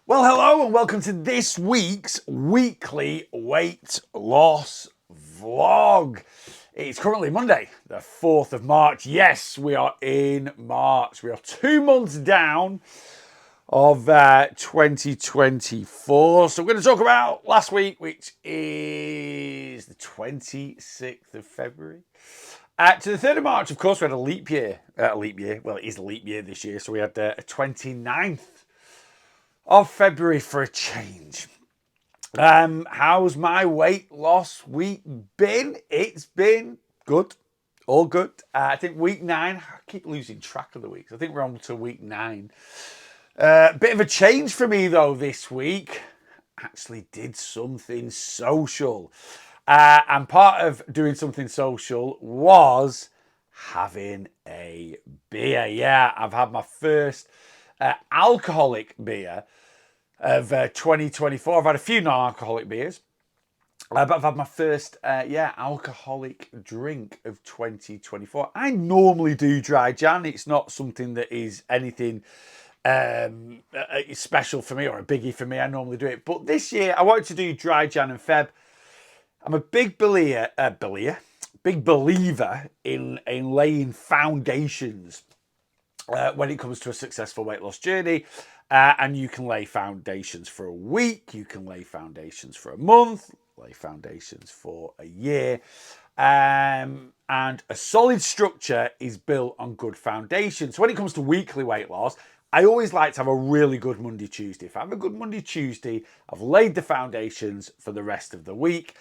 Well, hello and welcome to this week's weekly weight loss vlog. It's currently Monday, the 4th of March. Yes, we are in March. We are 2 months down of 2024. So we're going to talk about last week, which is the 26th of February. To the 3rd of March, of course, we had a leap year. Well, it is a leap year this year. So we had a 29th of February for a change. How's my weight loss week been? It's been good. All good. I think week 9, I keep losing track of the weeks. I think we're on to week 9. Bit of a change for me though this week. Actually did something social. And part of doing something social was having a beer. Yeah, I've had my first alcoholic beer of 2024. I've had a few non-alcoholic beers, but I've had my first alcoholic drink of 2024. I normally do dry Jan. It's not something that is anything special for me or a biggie for me. I normally do it, but this year I wanted to do dry Jan and Feb. I'm a big believer in laying foundations when it comes to a successful weight loss journey. And you can lay foundations for a week, you can lay foundations for a month, lay foundations for a year. And a solid structure is built on good foundations. So when it comes to weekly weight loss, I always like to have a really good Monday, Tuesday. If I have a good Monday, Tuesday, I've laid the foundations for the rest of the week.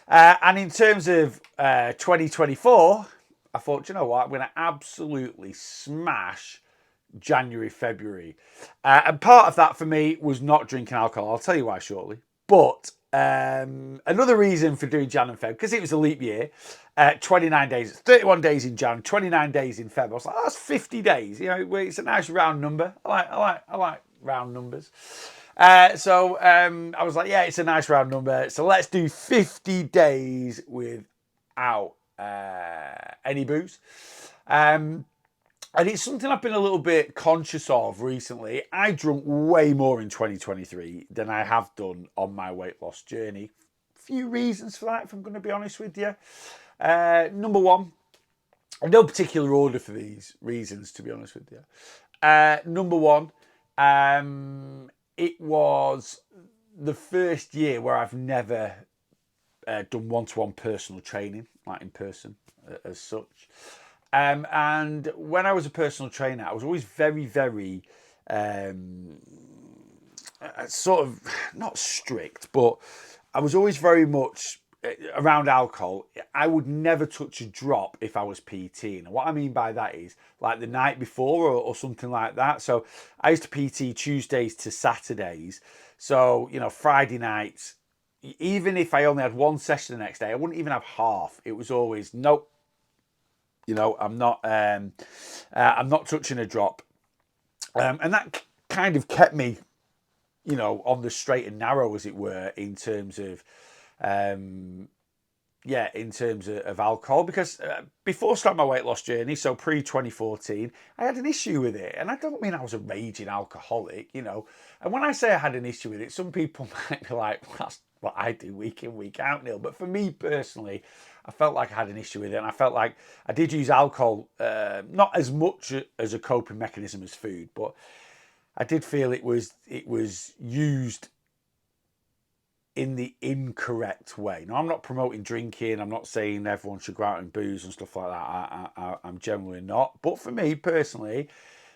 And in terms of 2024, I thought, you know what, I'm going to absolutely smash January, February. And part of that for me was not drinking alcohol. I'll tell you why shortly. But another reason for doing Jan and Feb, because it was a leap year, 29 days, 31 days in Jan, 29 days in Feb. I was like, oh, that's 50 days. You know, it's a nice round number. I like round numbers. So I was like, yeah, it's a nice round number. So let's do 50 days without any booze. And it's something I've been a little bit conscious of recently. I drunk way more in 2023 than I have done on my weight loss journey. Few reasons for that, if I'm going to be honest with you. Number one, no particular order for these reasons, to be honest with you. Number one, it was the first year where I've never done one-to-one personal training, like in person as such. And when I was a personal trainer, I was always very, very sort of not strict, but I was always very much around alcohol. I would never touch a drop if I was PTing. And what I mean by that is like the night before or something like that. So I used to PT Tuesdays to Saturdays. So, you know, Friday nights, even if I only had one session the next day, I wouldn't even have half. It was always, nope. You know, I'm not touching a drop, and that kind of kept me, you know, on the straight and narrow, as it were, in terms of, of alcohol. Because before starting my weight loss journey, so pre 2014, I had an issue with it, and I don't mean I was a raging alcoholic, you know. And when I say I had an issue with it, some people might be like, well, that's what I do week in, week out, Neil. But for me personally, I felt like I had an issue with it, and I felt like I did use alcohol, not as much as a coping mechanism as food, but I did feel it was used in the incorrect way. Now, I'm not promoting drinking. I'm not saying everyone should go out and booze and stuff like that. I'm generally not. But for me personally,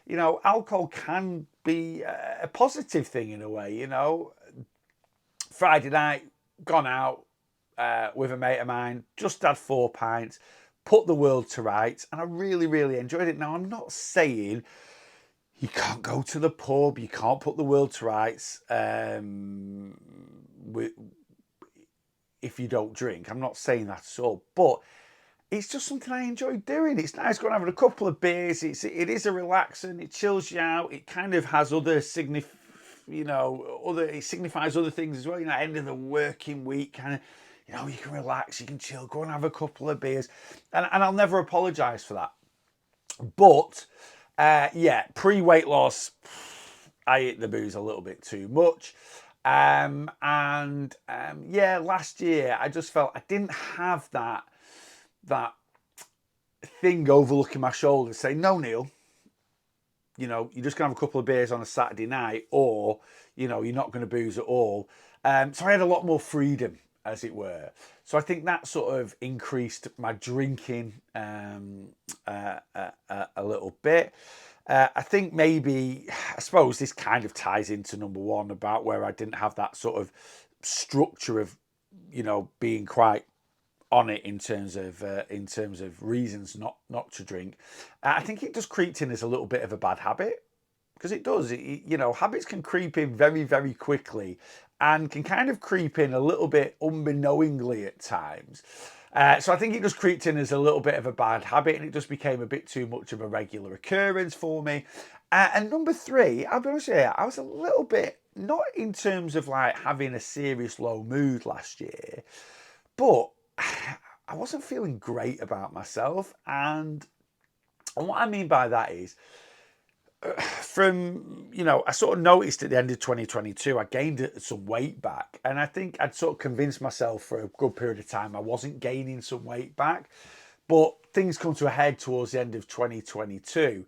you know, alcohol can be a positive thing in a way. You know, Friday night, gone out with a mate of mine, just had 4 pints, put the world to rights, and I really, really enjoyed it. Now, I'm not saying you can't go to the pub, you can't put the world to rights if you don't drink. I'm not saying that at all, but it's just something I enjoy doing. It's nice going having a couple of beers. It is a relaxing. It chills you out. It kind of has other it signifies other things as well. You know, end of the working week, kind of, you know, you can relax, you can chill, go and have a couple of beers, and I'll never apologise for that. But pre-weight loss, I hit the booze a little bit too much. Yeah, last year I just felt I didn't have that thing overlooking my shoulder saying, no, Neil, you're just going to have a couple of beers on a Saturday night, or, you're not going to booze at all. So I had a lot more freedom, as it were. So I think that sort of increased my drinking a little bit. I think I suppose this kind of ties into number one about where I didn't have that sort of structure of, being quite on it in terms of reasons not to drink. I think it just creeped in as a little bit of a bad habit, because it does. Habits can creep in very, very quickly and can kind of creep in a little bit unbeknowingly at times. So I think it just creeped in as a little bit of a bad habit, and it just became a bit too much of a regular occurrence for me. And number three, I'll be honest with you, I was a little bit, not in terms of like having a serious low mood last year, but I wasn't feeling great about myself. And what I mean by that is, I sort of noticed at the end of 2022, I gained some weight back. And I think I'd sort of convinced myself for a good period of time I wasn't gaining some weight back. But things come to a head towards the end of 2022.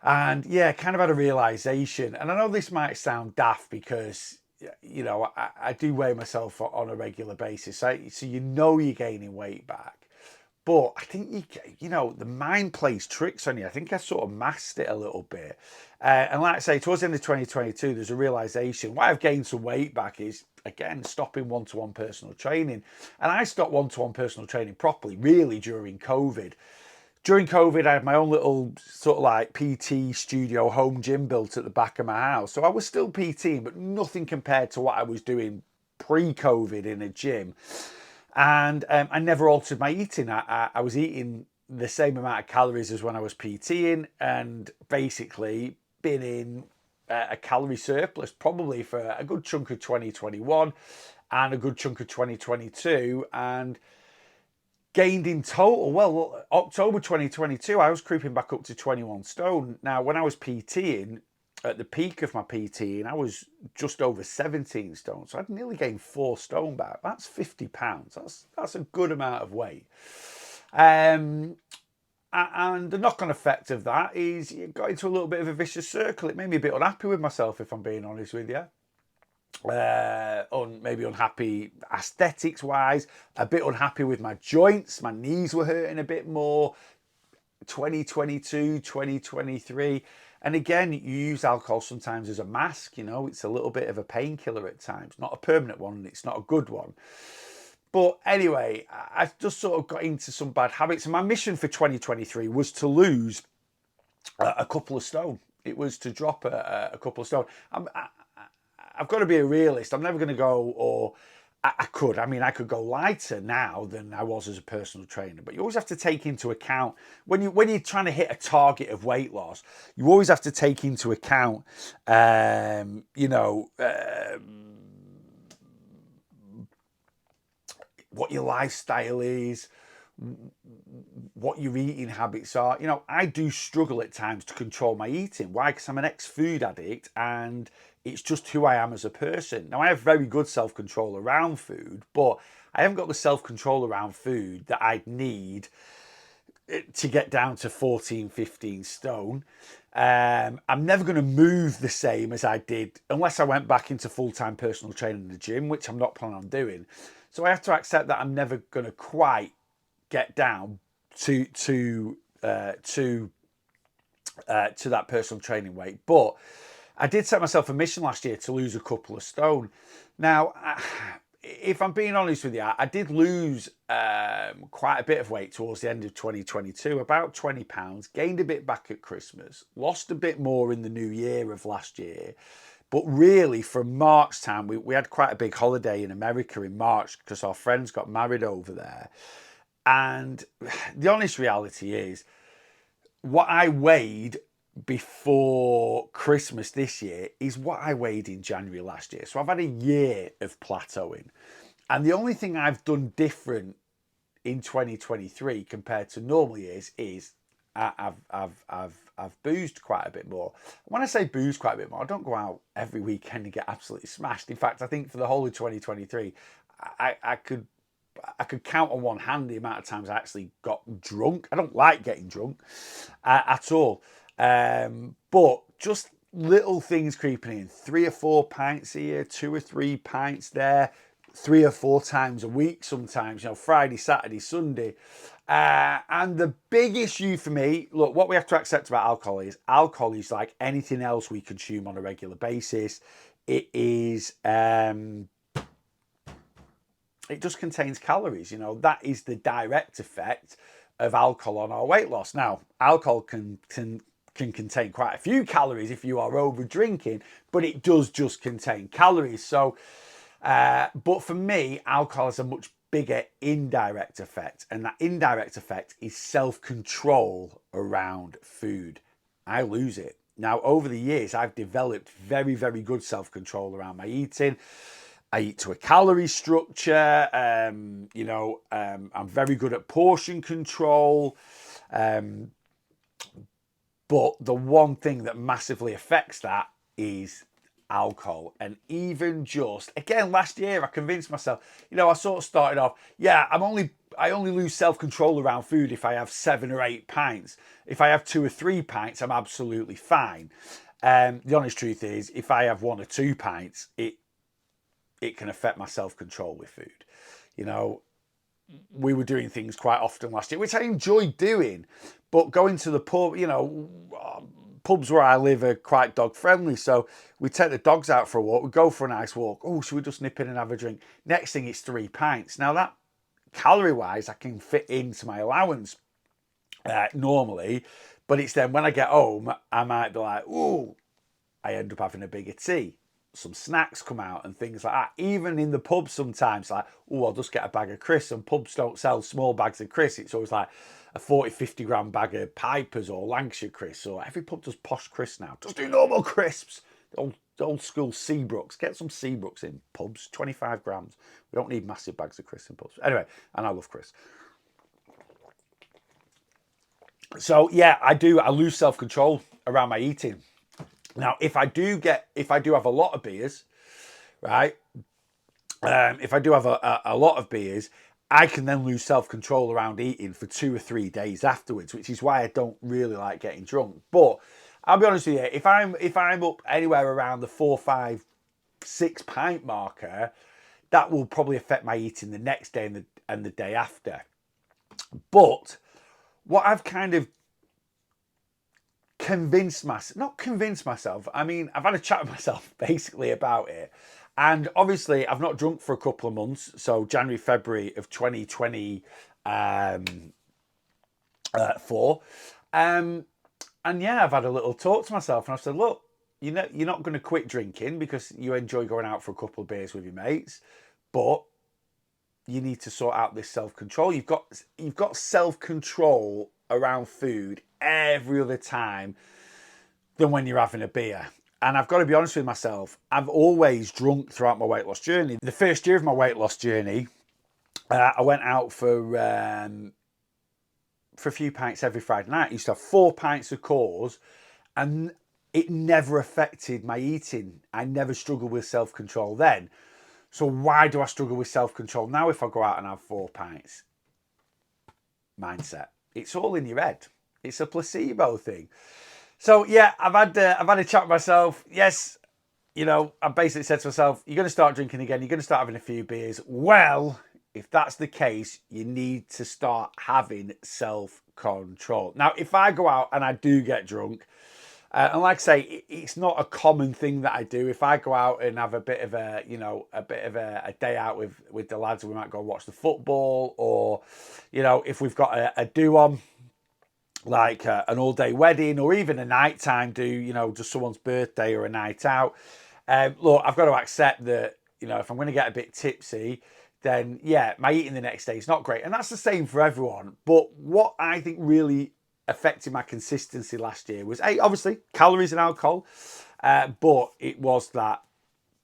And yeah, kind of had a realization. And I know this might sound daft because, I do weigh myself on a regular basis. So you're gaining weight back. But I think the mind plays tricks on you. I think I sort of masked it a little bit. And like I say, towards the end of 2022, there's a realization. Why I've gained some weight back is, again, stopping one-to-one personal training. And I stopped one-to-one personal training properly, really, during COVID. During COVID, I had my own little sort of like PT studio home gym built at the back of my house. So I was still PTing, but nothing compared to what I was doing pre-COVID in a gym. And I never altered my eating. I was eating the same amount of calories as when I was PTing, and basically been in a calorie surplus probably for a good chunk of 2021 and a good chunk of 2022, and gained in total. Well, October 2022, I was creeping back up to 21 stone. Now, when I was PTing, at the peak of my PT, I was just over 17 stone. So I'd nearly gained 4 stone back. That's 50 pounds. That's a good amount of weight. And the knock-on effect of that is it got into a little bit of a vicious circle. It made me a bit unhappy with myself, if I'm being honest with you. Maybe unhappy aesthetics-wise, a bit unhappy with my joints. My knees were hurting a bit more. 2022, 2023. And again, you use alcohol sometimes as a mask, it's a little bit of a painkiller at times, not a permanent one, and it's not a good one. But anyway, I just sort of got into some bad habits. And my mission for 2023 was to lose a couple of stone. It was to drop a couple of stone. I've got to be a realist. I'm never going to go, or I could go lighter now than I was as a personal trainer, but you always have to take into account when you're trying to hit a target of weight loss, you always have to take into account, what your lifestyle is, what your eating habits are. I do struggle at times to control my eating. Why? Because I'm an ex-food addict, and it's just who I am as a person. Now, I have very good self-control around food, but I haven't got the self-control around food that I'd need to get down to 14, 15 stone. I'm never going to move the same as I did unless I went back into full-time personal training in the gym, which I'm not planning on doing. So I have to accept that I'm never going to quite get down to that personal training weight. But I did set myself a mission last year to lose a couple of stone. Now, if I'm being honest with you, I did lose quite a bit of weight towards the end of 2022, about 20 pounds, gained a bit back at Christmas, lost a bit more in the new year of last year. But really, from March time, we had quite a big holiday in America in March because our friends got married over there. And the honest reality is, what I weighed before Christmas this year is what I weighed in January last year. So I've had a year of plateauing. And the only thing I've done different in 2023 compared to normal years is I've boozed quite a bit more. When I say booze quite a bit more, I don't go out every weekend and get absolutely smashed. In fact, I think for the whole of 2023, I could count on one hand the amount of times I actually got drunk. I don't like getting drunk at all, but just little things creeping in. 3 or 4 pints here, 2 or 3 pints there, 3 or 4 times a week sometimes, Friday, Saturday, Sunday. And the big issue for me, look, what we have to accept about alcohol is like anything else we consume on a regular basis. It is, it just contains calories. That is the direct effect of alcohol on our weight loss. Now, alcohol can contain quite a few calories if you are over drinking, but it does just contain calories. So, but for me, alcohol has a much bigger indirect effect, and that indirect effect is self-control around food. I lose it. Now, over the years, I've developed very, very good self-control around my eating. I eat to a calorie structure. I'm very good at portion control. But the one thing that massively affects that is alcohol. And even just, again, last year, I convinced myself, I sort of started off, I only lose self-control around food if I have 7 or 8 pints. If I have 2 or 3 pints, I'm absolutely fine. The honest truth is, if I have 1 or 2 pints, it can affect my self-control with food. We were doing things quite often last year, which I enjoyed doing, but going to the pub, pubs where I live are quite dog friendly. So we take the dogs out for a walk. We go for a nice walk. Oh, should we just nip in and have a drink? Next thing, it's 3 pints. Now that calorie wise, I can fit into my allowance normally, but it's then when I get home, I might be like, oh, I end up having a bigger tea. Some snacks come out and things like that. Even in the pub sometimes, like, oh, I'll just get a bag of crisps, and pubs don't sell small bags of crisps. It's always like a 40, 50 gram bag of Pipers or Lancashire crisps, or every pub does posh crisps now. Just do normal crisps. The old school Seabrooks. Get some Seabrooks in pubs, 25 grams. We don't need massive bags of crisps in pubs. Anyway, and I love crisps. So yeah, I lose self-control around my eating. Now, if I do have a lot of beers, right? If I do have a lot of beers, I can then lose self-control around eating for 2 or 3 days afterwards, which is why I don't really like getting drunk. But I'll be honest with you, if I'm up anywhere around the 4, 5, 6 pint marker, that will probably affect my eating the next day and the day after. But what I've kind of not convinced myself, I mean, I've had a chat with myself basically about it. And obviously, I've not drunk for a couple of months. So January, February of 2024. And yeah, I've had a little talk to myself, and I've said, look, you're not going to quit drinking because you enjoy going out for a couple of beers with your mates, but you need to sort out this self-control. You've got self-control around food every other time than when you're having a beer. And I've got to be honest with myself, I've always drunk throughout my weight loss journey. The first year of my weight loss journey, I went out for a few pints every Friday night. I used to have 4 pints of Coors, and it never affected my eating. I never struggled with self-control then. So why do I struggle with self-control now if I go out and have 4 pints? Mindset. It's all in your head. It's a placebo thing. So yeah, I've had a chat with myself. Yes, I basically said to myself, you're going to start drinking again. You're going to start having a few beers. Well, if that's the case, you need to start having self-control. Now, if I go out and I do get drunk, and like I say, it's not a common thing that I do. If I go out and have a bit of a day out with the lads, we might go watch the football, or, if we've got a do on, like an all-day wedding, or even a nighttime do, just someone's birthday or a night out. Look, I've got to accept that, if I'm going to get a bit tipsy, then yeah, my eating the next day is not great. And that's the same for everyone. But what I think really affected my consistency last year was, obviously, calories and alcohol, but it was that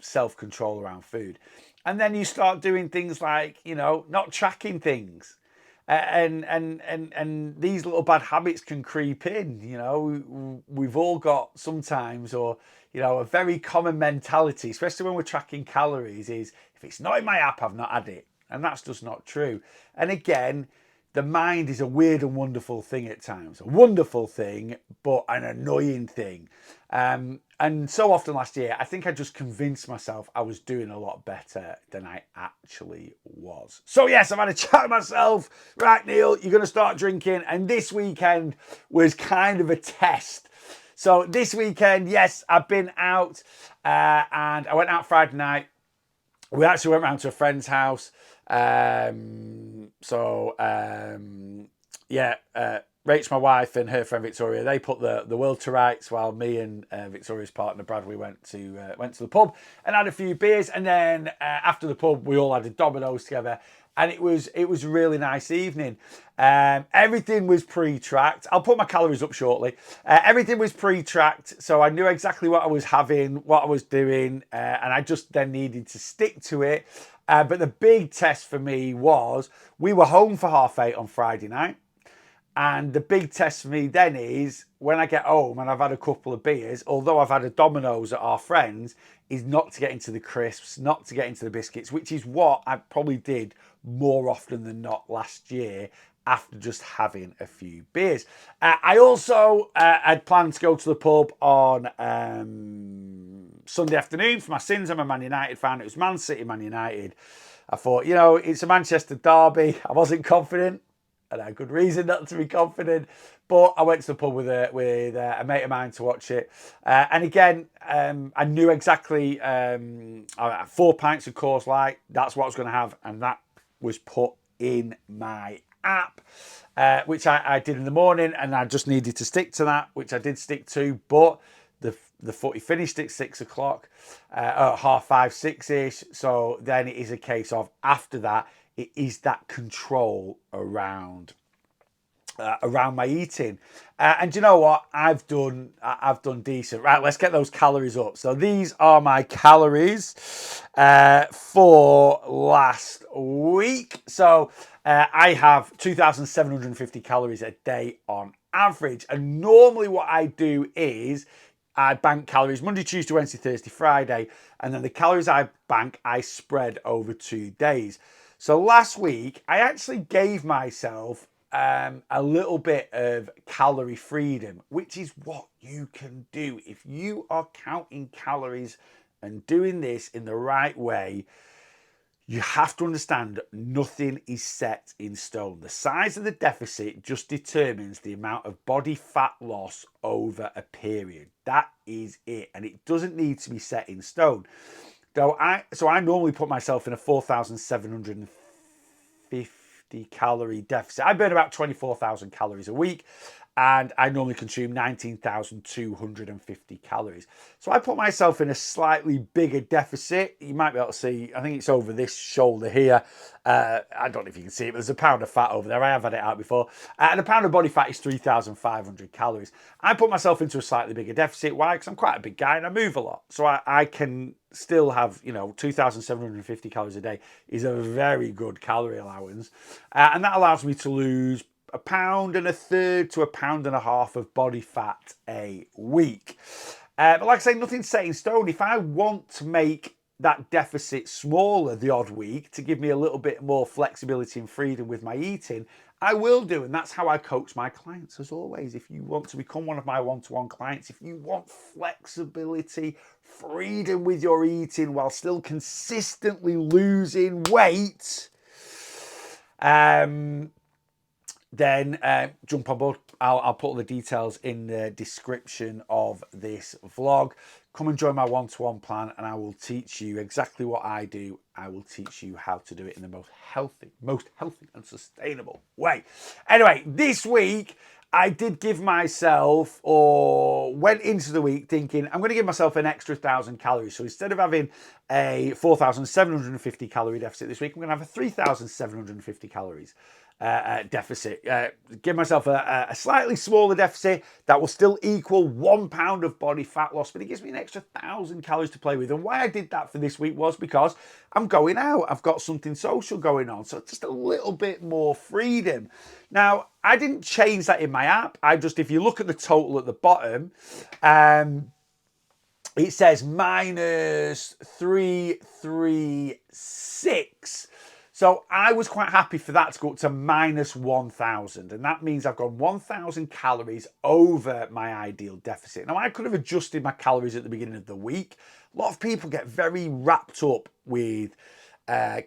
self-control around food. And then you start doing things like, not tracking things. And these little bad habits can creep in. You know, we've all got sometimes, or you know, a very common mentality, especially when we're tracking calories, is if it's not in my app, I've not had it, and that's just not true. And again, the mind is a weird and wonderful thing at times. A wonderful thing, but an annoying thing. And so often last year, I think I just convinced myself I was doing a lot better than I actually was. So yes, I've had a chat with myself. Right, Neil, you're going to start drinking. And this weekend was kind of a test. So this weekend, yes, I've been out and I went out Friday night. We actually went round to a friend's house. Rach, my wife, and her friend Victoria, they put the world to rights, while me and Victoria's partner Brad, we went to the pub and had a few beers, and then after the pub we all had a Domino's together, and it was a really nice evening. Everything was pre-tracked. I'll put my calories up shortly. Everything was pre-tracked, so I knew exactly what I was having, what I was doing, and I just then needed to stick to it. But the big test for me was, we were home for 8:30 on Friday night. And the big test for me then is, when I get home and I've had a couple of beers, although I've had a Domino's at our friends, is not to get into the crisps, not to get into the biscuits, which is what I probably did more often than not last year after just having a few beers. I also had planned to go to the pub on Sunday afternoon for my sins. I'm a Man United fan. It was Man City, Man United. I thought, you know, it's a Manchester derby. I wasn't confident, and I had good reason not to be confident. But I went to the pub with a mate of mine to watch it. And again, I knew exactly 4 pints of Coors Light. That's what I was going to have. And that was put in my app, which I did in the morning. And I just needed to stick to that, which I did stick to. But the footy finished at 6 o'clock, at 5:30, 6-ish. So then it is a case of, after that, it is that control around my eating. And you know what? I've done decent. Right, let's get those calories up. So these are my calories for last week. So I have 2,750 calories a day on average. And normally what I do is I bank calories Monday, Tuesday, Wednesday, Thursday, Friday. And then the calories I bank, I spread over 2 days. So last week, I actually gave myself a little bit of calorie freedom, which is what you can do. If you are counting calories and doing this in the right way, you have to understand nothing is set in stone. The size of the deficit just determines the amount of body fat loss over a period. That is it. And it doesn't need to be set in stone. So I normally put myself in a 4,750 calorie deficit. I burn about 24,000 calories a week, and I normally consume 19,250 calories. So I put myself in a slightly bigger deficit. You might be able to see, I think it's over this shoulder here. I don't know if you can see it, but there's a pound of fat over there. I have had it out before. And a pound of body fat is 3,500 calories. I put myself into a slightly bigger deficit. Why? Because I'm quite a big guy and I move a lot. So I can still have, 2,750 calories a day is a very good calorie allowance. And that allows me to lose 1.33 to 1.5 pounds of body fat a week. But like I say, nothing's set in stone. If I want to make that deficit smaller the odd week to give me a little bit more flexibility and freedom with my eating, I will do. And that's how I coach my clients, as always. If you want to become one of my one-to-one clients, if you want flexibility, freedom with your eating while still consistently losing weight, then jump on board. I'll put all the details in the description of this vlog. Come and join my one-to-one plan, and I will teach you exactly what I do. I will teach you how to do it in the most healthy and sustainable way. Anyway, this week I did give myself, or went into the week thinking, I'm going to give myself an extra 1,000 calories. So instead of having a 4,750 calorie deficit this week, I'm going to have a 3,750 calories. deficit. Give myself a slightly smaller deficit that will still equal 1 pound of body fat loss, but it gives me an extra 1,000 calories to play with. And why I did that for this week was because I'm going out. I've got something social going on, so just a little bit more freedom. Now, I didn't change that in my app. If you look at the total at the bottom, it says minus 336. So I was quite happy for that to go up to minus 1,000. And that means I've gone 1,000 calories over my ideal deficit. Now, I could have adjusted my calories at the beginning of the week. A lot of people get very wrapped up with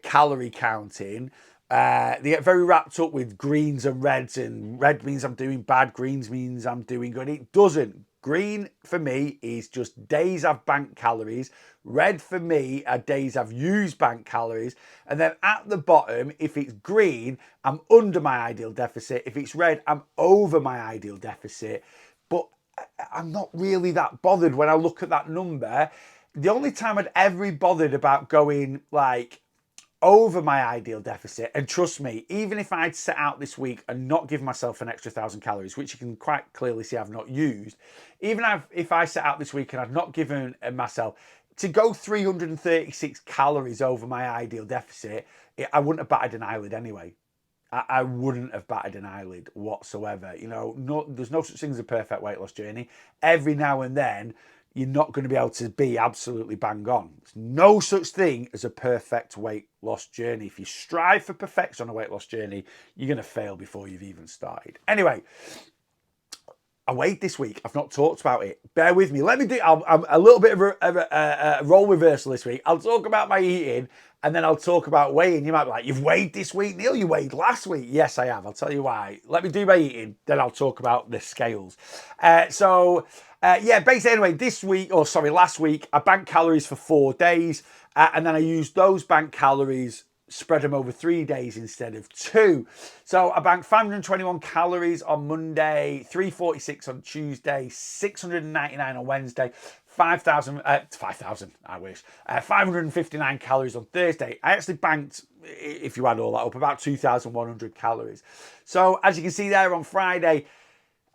calorie counting. They get very wrapped up with greens and reds, and red means I'm doing bad, greens means I'm doing good. It doesn't. Green for me is just days I've banked calories. Red for me are days I've used banked calories. And then at the bottom, if it's green, I'm under my ideal deficit. If it's red, I'm over my ideal deficit. But I'm not really that bothered when I look at that number. The only time I'd ever be bothered about going like over my ideal deficit, and trust me, even if I'd set out this week and not give myself an extra 1,000 calories, which you can quite clearly see I've not used, even if I set out this week and I'd not given myself to go 336 calories over my ideal deficit, I wouldn't have batted an eyelid anyway. I wouldn't have batted an eyelid whatsoever. You know, there's no such thing as a perfect weight loss journey. Every now and then, you're not going to be able to be absolutely bang on. There's no such thing as a perfect weight loss journey. If you strive for perfection on a weight loss journey, you're going to fail before you've even started. Anyway, I weighed this week. I've not talked about it. Bear with me. Let me do I'm a little bit of a role reversal this week. I'll talk about my eating and then I'll talk about weighing. You might be like, you've weighed this week, Neil? You weighed last week? Yes, I have. I'll tell you why. Let me do my eating, then I'll talk about the scales. Basically anyway, last week, I banked calories for 4 days and then I used those banked calories, spread them over 3 days instead of 2. So I banked 521 calories on Monday, 346 on Tuesday, 699 on Wednesday, 559 calories on Thursday. I actually banked, if you add all that up, about 2,100 calories. So as you can see there on Friday,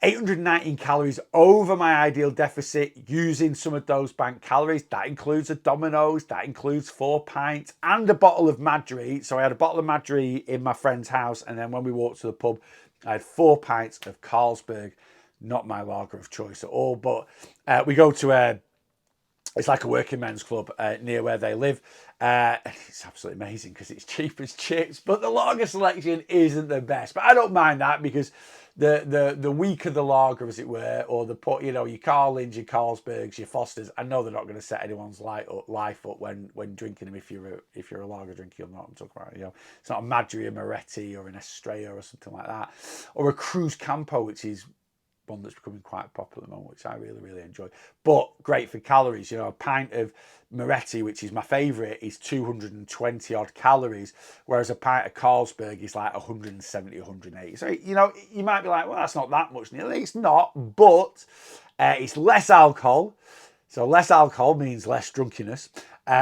819 calories over my ideal deficit using some of those banked calories. That includes a Domino's, that includes 4 pints and a bottle of Madri. So I had a bottle of Madri in my friend's house, and then when we walked to the pub, I had 4 pints of Carlsberg, not my lager of choice at all. But we go to it's like a working men's club near where they live. It's absolutely amazing because it's cheap as chips, but the lager selection isn't the best. But I don't mind that because the weaker the lager, as it were, or your Carlins, your Carlsbergs, your Fosters, I know they're not going to set anyone's life up when drinking them. If you're a lager drinker, you'll know what I'm talking about. It's not a Madri, a Moretti, or an Estrella, or something like that, or a Cruz Campo, which is one that's becoming quite popular at the moment, which I really, really enjoy. But great for calories. A pint of Moretti, which is my favourite, is 220 odd calories, whereas a pint of Carlsberg is like 170, 180. So, you might be like, well, that's not that much, Neil. It's not, but it's less alcohol. So less alcohol means less drunkenness,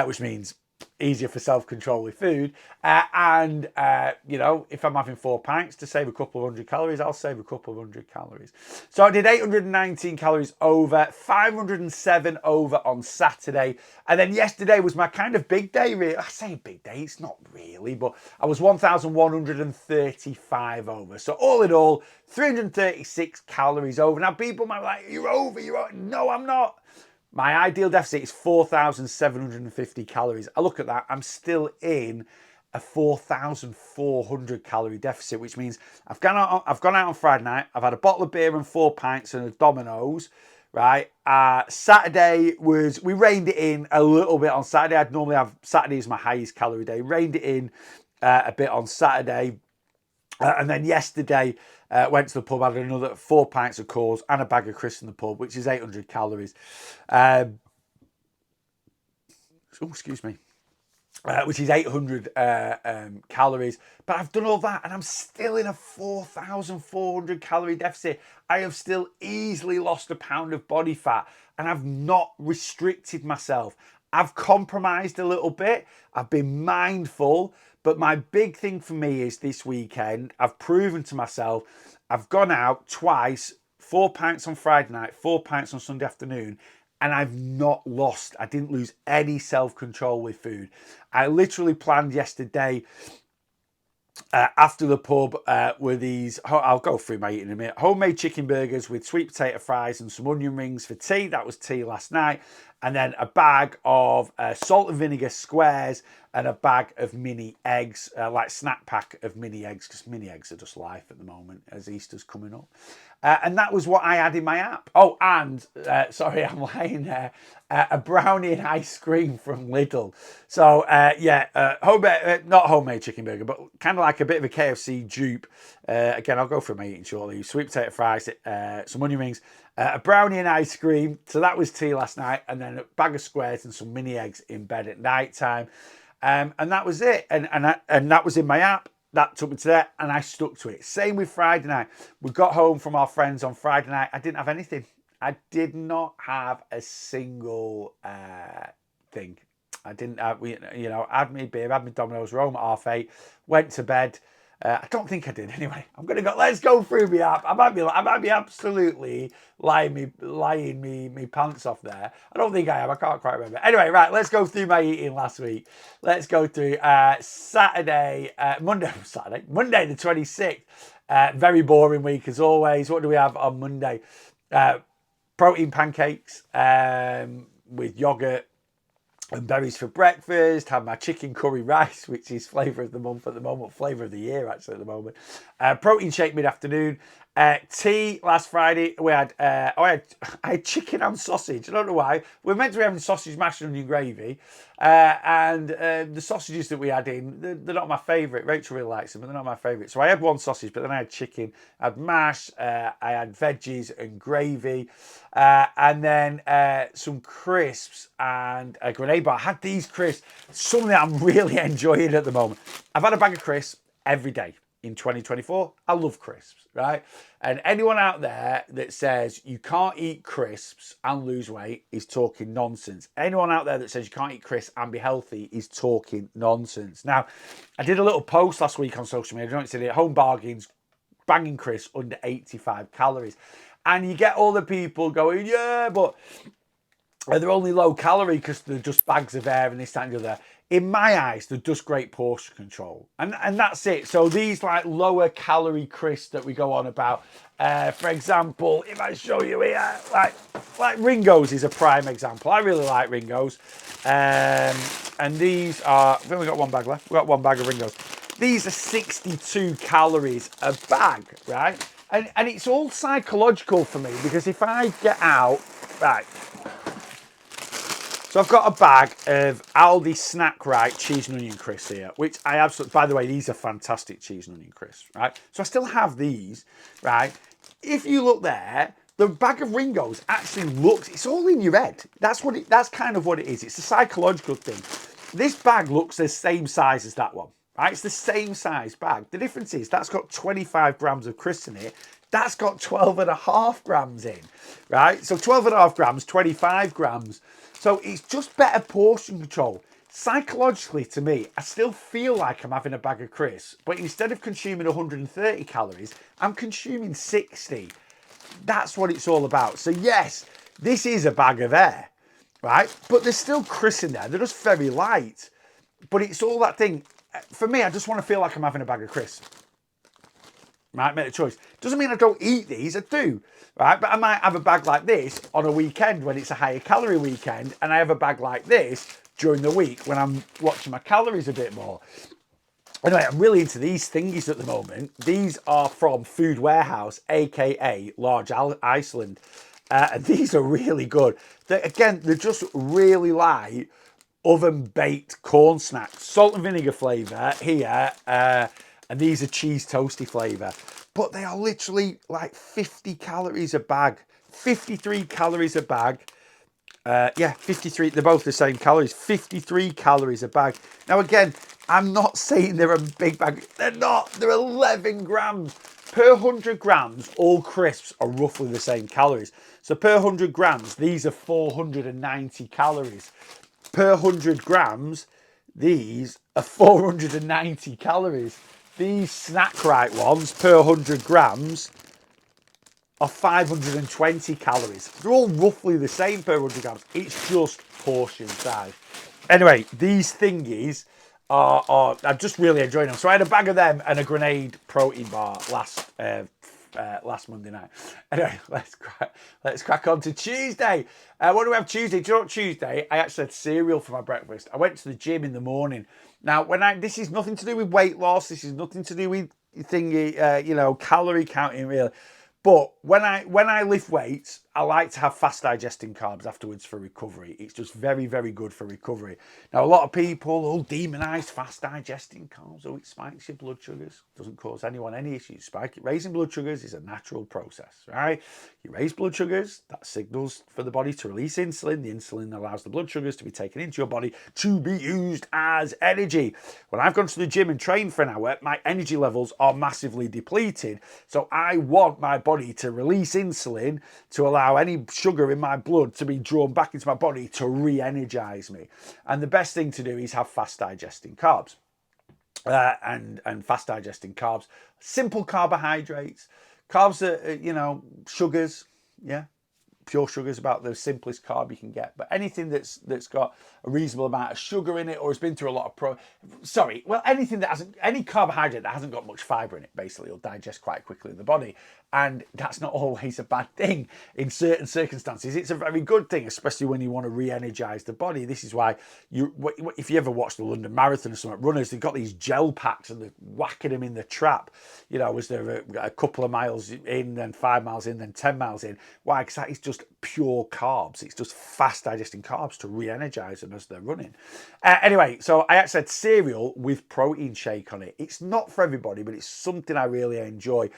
which means easier for self-control with food. If I'm having 4 pints to save a couple of 100 calories, I'll save a couple of 100 calories. So I did 819 calories over, 507 over on Saturday. And then yesterday was my kind of big day, really. I say big day, it's not really, but I was 1,135 over. So all in all, 336 calories over. Now people might be like, you're over. No, I'm not. My ideal deficit is 4,750 calories. I look at that, I'm still in a 4,400 calorie deficit, which means I've gone out on Friday night, I've had a bottle of beer and 4 pints and a Domino's, right? Saturday we reined it in a little bit on Saturday. I'd normally have Saturday as my highest calorie day, reined it in a bit on Saturday. And then yesterday, went to the pub, had another 4 pints of Coors and a bag of crisps in the pub, which is 800 calories. Excuse me. Which is 800 calories. But I've done all that and I'm still in a 4,400 calorie deficit. I have still easily lost a pound of body fat and I've not restricted myself. I've compromised a little bit. I've been mindful. But my big thing for me is this weekend, I've proven to myself, I've gone out twice, 4 pints on Friday night, 4 pints on Sunday afternoon, and I've not lost. I didn't lose any self-control with food. I literally planned yesterday after the pub were these, I'll go through my eating in a minute, homemade chicken burgers with sweet potato fries and some onion rings for tea. That was tea last night. And then a bag of salt and vinegar squares and a bag of mini eggs, like snack pack of mini eggs, because mini eggs are just life at the moment as Easter's coming up. And that was what I had in my app. Oh, and, sorry, I'm lying there. A brownie and ice cream from Lidl. So, homemade, not homemade chicken burger, but kind of like a bit of a KFC dupe. Again, I'll go through my eating shortly. Sweet potato fries, some onion rings, a brownie and ice cream. So that was tea last night. And then a bag of squares and some mini eggs in bed at night time. And that was it. And that was in my app. That took me to that, and I stuck to it. Same with Friday night. We got home from our friends on Friday night. I didn't have anything. I did not have a single thing. I didn't have, had me beer, had me Domino's, Rome at 8:30, went to bed. I don't think I did anyway. Let's go through my app. I might be absolutely lying me pants off there. I don't think I am. I can't quite remember. Anyway, right, let's go through my eating last week. Let's go through Monday the 26th. Very boring week as always. What do we have on Monday? Protein pancakes with yogurt and berries for breakfast. Had my chicken curry rice, which is flavour of the month at the moment, flavour of the year actually at the moment. Protein shake mid-afternoon. Tea last Friday. We had I had chicken and sausage. I don't know why. We're meant to be having sausage, mashed onion gravy, and the sausages that we had in, they're not my favourite. Rachel really likes them, but they're not my favourite. So I had one sausage, but then I had chicken, I had mash, I had veggies and gravy, and then some crisps and a grenade bar. I had these crisps, something that I'm really enjoying at the moment. I've had a bag of crisps every day in 2024. I love crisps, right? And anyone out there that says you can't eat crisps and lose weight is talking nonsense. Anyone out there that says you can't eat crisps and be healthy is talking nonsense. Now, I did a little post last week on social media. I don't know if you did it. Home bargains, banging crisps under 85 calories. And you get all the people going, yeah, but they're only low calorie because they're just bags of air and this, that, and the other. In my eyes, they're just great portion control. And that's it. So these like lower calorie crisps that we go on about, for example, if I show you here, like Ringo's is a prime example. I really like Ringo's. And these are, we've only got one bag left. We've got one bag of Ringo's. These are 62 calories a bag, right? And it's all psychological for me because if I get out, right, so I've got a bag of Aldi Snack Right cheese and onion crisps here, which I absolutely, by the way, these are fantastic cheese and onion crisps, right? So I still have these, right? If you look there, the bag of Ringo's actually looks, it's all in your head. That's kind of what it is. It's a psychological thing. This bag looks the same size as that one, right? It's the same size bag. The difference is that's got 25 grams of crisps in it. That's got 12.5 grams in, right? So 12.5 grams, 25 grams. So it's just better portion control. Psychologically, to me, I still feel like I'm having a bag of crisps, but instead of consuming 130 calories, I'm consuming 60. That's what it's all about. So yes, this is a bag of air, right? But there's still crisps in there. They're just very light. But it's all that thing. For me, I just want to feel like I'm having a bag of crisps. Right, make a choice. Doesn't mean I don't eat these, I do, right? But I might have a bag like this on a weekend when it's a higher calorie weekend, and I have a bag like this during the week when I'm watching my calories a bit more. Anyway, I'm really into these thingies at the moment. These are from Food Warehouse, aka Large Iceland. And these are really good. They're just really light, oven-baked corn snacks. Salt and vinegar flavour here. And these are cheese toasty flavour. But they are literally like 50 calories a bag. 53 calories a bag. 53. They're both the same calories. 53 calories a bag. Now, again, I'm not saying they're a big bag. They're not. They're 11 grams. Per 100 grams, all crisps are roughly the same calories. So per 100 grams, these are 490 calories. per 100 grams, these are 490 calories. These Snack Right ones per 100 grams are 520 calories. They're all roughly the same per 100 grams. It's just portion size. Anyway, these thingies are I'm just really enjoying them. So I had a bag of them and a Grenade protein bar last Monday night. Anyway, let's crack on to Tuesday. What do we have Tuesday? Do you know what Tuesday? I actually had cereal for my breakfast. I went to the gym in the morning. Now, this is nothing to do with weight loss. This is nothing to do with calorie counting really. But when I lift weights, I like to have fast digesting carbs afterwards for recovery. It's just very, very good for recovery. Now, a lot of people all demonize fast digesting carbs. Oh, it spikes your blood sugars. Doesn't cause anyone any issues. Raising blood sugars is a natural process, right? You raise blood sugars, that signals for the body to release insulin. The insulin allows the blood sugars to be taken into your body to be used as energy. When I've gone to the gym and trained for an hour, my energy levels are massively depleted. So I want my body to release insulin to allow any sugar in my blood to be drawn back into my body to re-energize me. And the best thing to do is have fast digesting carbs. And fast digesting carbs, simple carbohydrates. Carbs are, sugars, yeah. Pure sugar is about the simplest carb you can get, but anything that's got a reasonable amount of sugar in it or has been through a lot of anything that any carbohydrate that hasn't got much fiber in it basically will digest quite quickly in the body, and that's not always a bad thing. In certain circumstances it's a very good thing, especially when you want to re-energize the body. This is why if you ever watch the London Marathon or something, runners, they've got these gel packs and they're whacking them in the trap, as they're a couple of miles in, then 5 miles in, then 10 miles in. Why? Because that is just pure carbs. It's just fast digesting carbs to re-energize them as they're running. Anyway, so I actually had cereal with protein shake on it. It's not for everybody, but it's something I really enjoy.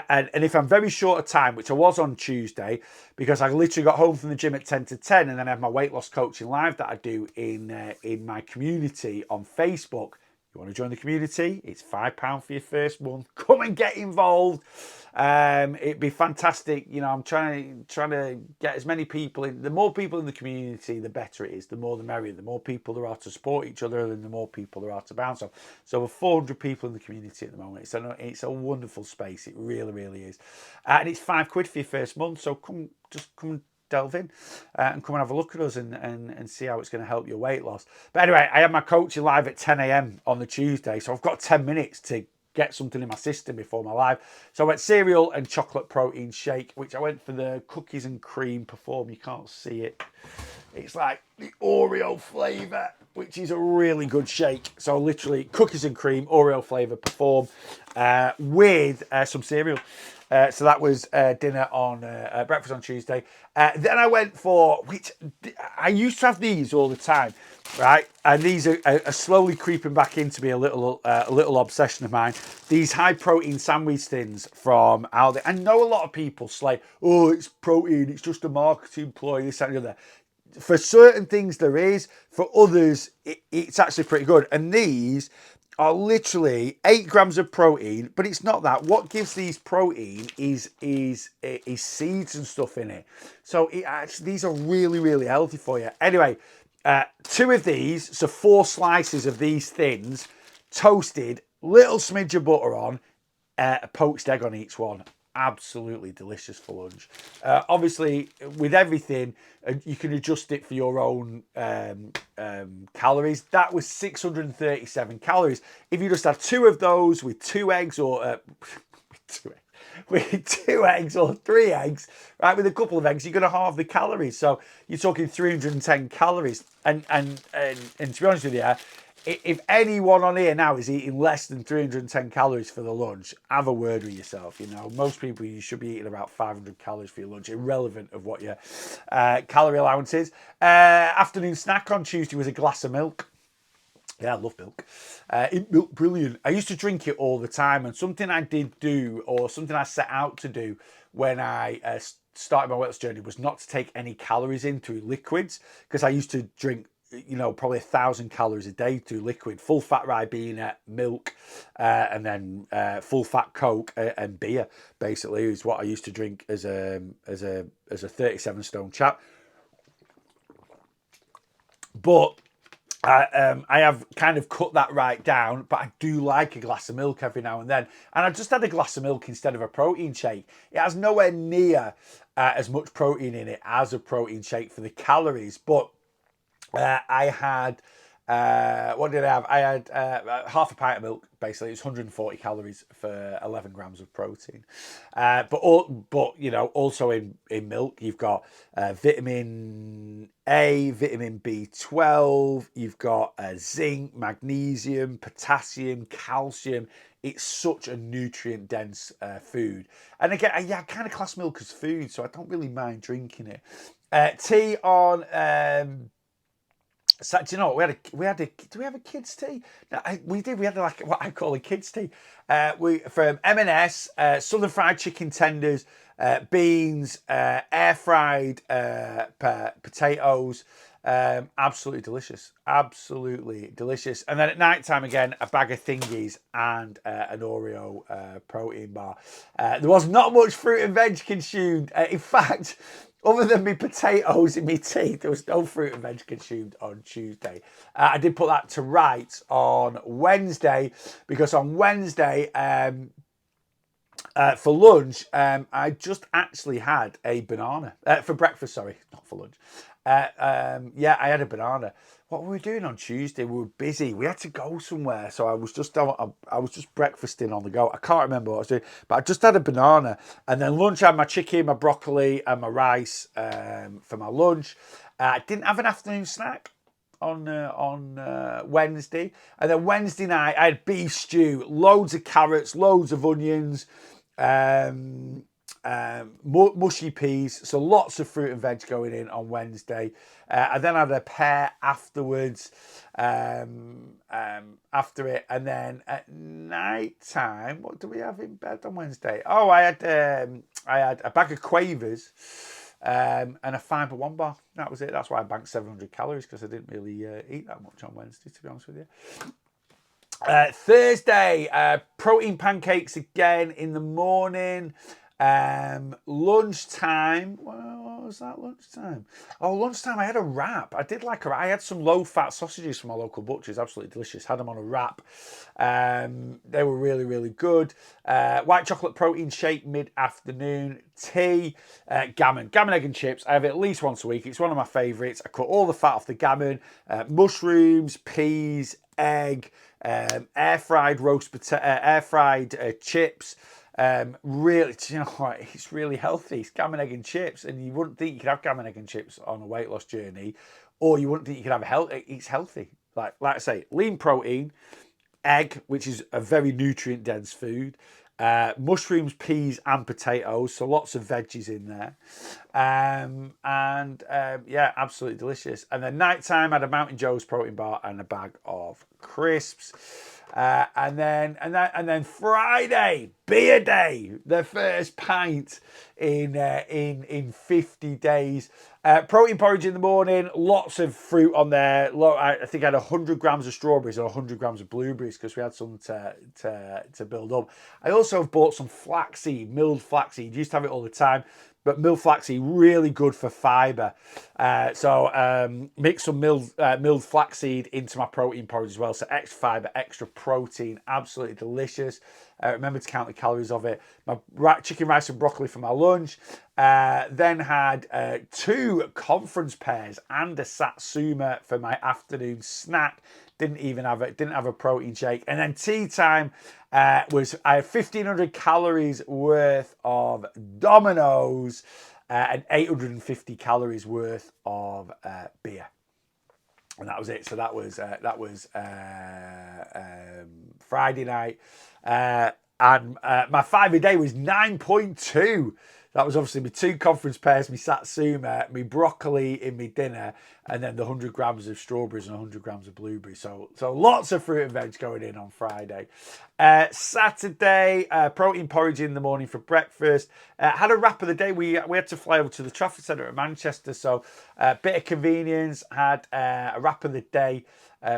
And if I'm very short of time, which I was on Tuesday, because I literally got home from the gym at 10 to 10, and then I have my weight loss coaching live that I do in my community on Facebook. You want to join the community? It's £5 for your first month. Come and get involved. It'd be fantastic. I'm trying to get as many people in. The more people in the community, the better it is. The more the merrier. The more people there are to support each other, and the more people there are to bounce off. So we're 400 people in the community at the moment. It's a wonderful space. It really, really is. And it's £5 for your first month. So come and delve in and come and have a look at us and see how it's going to help your weight loss. But anyway, I have my coaching live at 10 a.m. on the Tuesday, so I've got 10 minutes to get something in my system before my live. So I went cereal and chocolate protein shake, which I went for the cookies and cream Perform. You can't see it. It's like the Oreo flavour, which is a really good shake. So literally cookies and cream, Oreo flavour Perform with some cereal. So that was dinner on breakfast on Tuesday. Then I went for, which I used to have these all the time, right? And these are slowly creeping back into me a little obsession of mine. These high protein sandwich thins from Aldi. I know a lot of people say, "Oh, it's protein. It's just a marketing ploy." This and the other. For certain things there is. For others, it's actually pretty good. And these are literally 8 grams of protein, but it's not that. What gives these protein is seeds and stuff in it. So these are really, really healthy for you. Anyway, 2 of these, so 4 slices of these thins, toasted, little smidge of butter on, a poached egg on each one. Absolutely delicious for lunch. Obviously, with everything, you can adjust it for your own calories. That was 637 calories. If you just have 2 of those with 2 eggs or with 2 eggs or 3 eggs, right, with a couple of eggs, you're going to halve the calories. So you're talking 310 calories. And to be honest with you, if anyone on here now is eating less than 310 calories for the lunch, have a word with yourself. Most people, you should be eating about 500 calories for your lunch, irrelevant of what your calorie allowance is. Afternoon snack on Tuesday was a glass of milk. Yeah, I love milk. Milk, brilliant. I used to drink it all the time, and something I did do, or something I set out to do when I started my weight loss journey, was not to take any calories in through liquids, because I used to drink probably 1,000 calories a day through liquid, full fat Ribena, milk, and then full fat Coke and beer. Basically, is what I used to drink as a 37 stone chap. But I have kind of cut that right down, but I do like a glass of milk every now and then. And I just had a glass of milk instead of a protein shake. It has nowhere near as much protein in it as a protein shake for the calories. But I had, what did I have? I had half a pint of milk, basically. It's 140 calories for 11 grams of protein. But you know, also in milk, you've got vitamin A, vitamin B12, you've got zinc, magnesium, potassium, calcium. It's such a nutrient dense food. And again, I kind of class milk as food, so I don't really mind drinking it. Tea on so, do you know what? Do we have a kids tea? No, we did. We had like what I call a kids tea. We from M&S, southern fried chicken tenders, beans, air fried potatoes. Absolutely delicious. Absolutely delicious. And then at night time again, a bag of thingies and an Oreo protein bar. There was not much fruit and veg consumed. In fact, other than my potatoes in my tea, there was no fruit and veg consumed on Tuesday. I did put that to rights on Wednesday because on Wednesday, for lunch, I just actually had a banana. For breakfast, sorry, not for lunch. Yeah, I had a banana. What were we doing on Tuesday? We were busy. We had to go somewhere, so I was just breakfasting on the go. I can't remember what I was doing, but I just had a banana, and then lunch I had my chicken, my broccoli, and my rice for my lunch. I didn't have an afternoon snack on Wednesday, and then Wednesday night I had beef stew, loads of carrots, loads of onions. Mushy peas, so lots of fruit and veg going in on Wednesday. I then had a pear afterwards, after it, and then at night time, what do we have in bed on Wednesday? Oh, I had a bag of Quavers and a Fibre One bar. That was it. That's why I banked 700 calories because I didn't really eat that much on Wednesday, to be honest with you. Thursday, protein pancakes again in the morning. Lunchtime. What was that lunchtime? Oh, lunchtime. I had a wrap. I had some low-fat sausages from my local butcher's. Absolutely delicious. Had them on a wrap. They were really, really good. White chocolate protein shake mid-afternoon. Tea. Gammon, egg and chips. I have it at least once a week. It's one of my favourites. I cut all the fat off the gammon. Mushrooms, peas, egg. Air fried chips. Really, you know what? It's really healthy. It's gammon, egg, and chips, and you wouldn't think you could have gammon, egg, and chips on a weight loss journey, or you wouldn't think you could have it's healthy. Like I say, lean protein, egg, which is a very nutrient dense food, mushrooms, peas, and potatoes. So lots of veggies in there, yeah, absolutely delicious. And then nighttime, I had a Mountain Joe's protein bar and a bag of crisps. And then Friday, beer day, the first pint in 50 days. Protein porridge in the morning, lots of fruit on there. I think I had 100 grams of strawberries and 100 grams of blueberries because we had some to build up. I also have bought some flaxseed, milled flaxseed. Used to have it all the time. But milled flaxseed, really good for fibre. So mix some milled flaxseed into my protein porridge as well. So extra fibre, extra protein, absolutely delicious. Remember to count the calories of it. My chicken, rice and broccoli for my lunch. Then had 2 conference pears and a satsuma for my afternoon snack. Didn't have a protein shake. And then tea time I had 1,500 calories worth of Domino's and 850 calories worth of beer. And that was it. So that was Friday night. And my 5 a day was 9.2. That was obviously my 2 conference pears, my satsuma, my broccoli in my dinner, and then the 100 grams of strawberries and 100 grams of blueberries. So lots of fruit and veg going in on Friday. Saturday, protein porridge in the morning for breakfast. Had a wrap of the day. We had to fly over to the Trafford Centre at Manchester, so a bit of convenience. Had a wrap of the day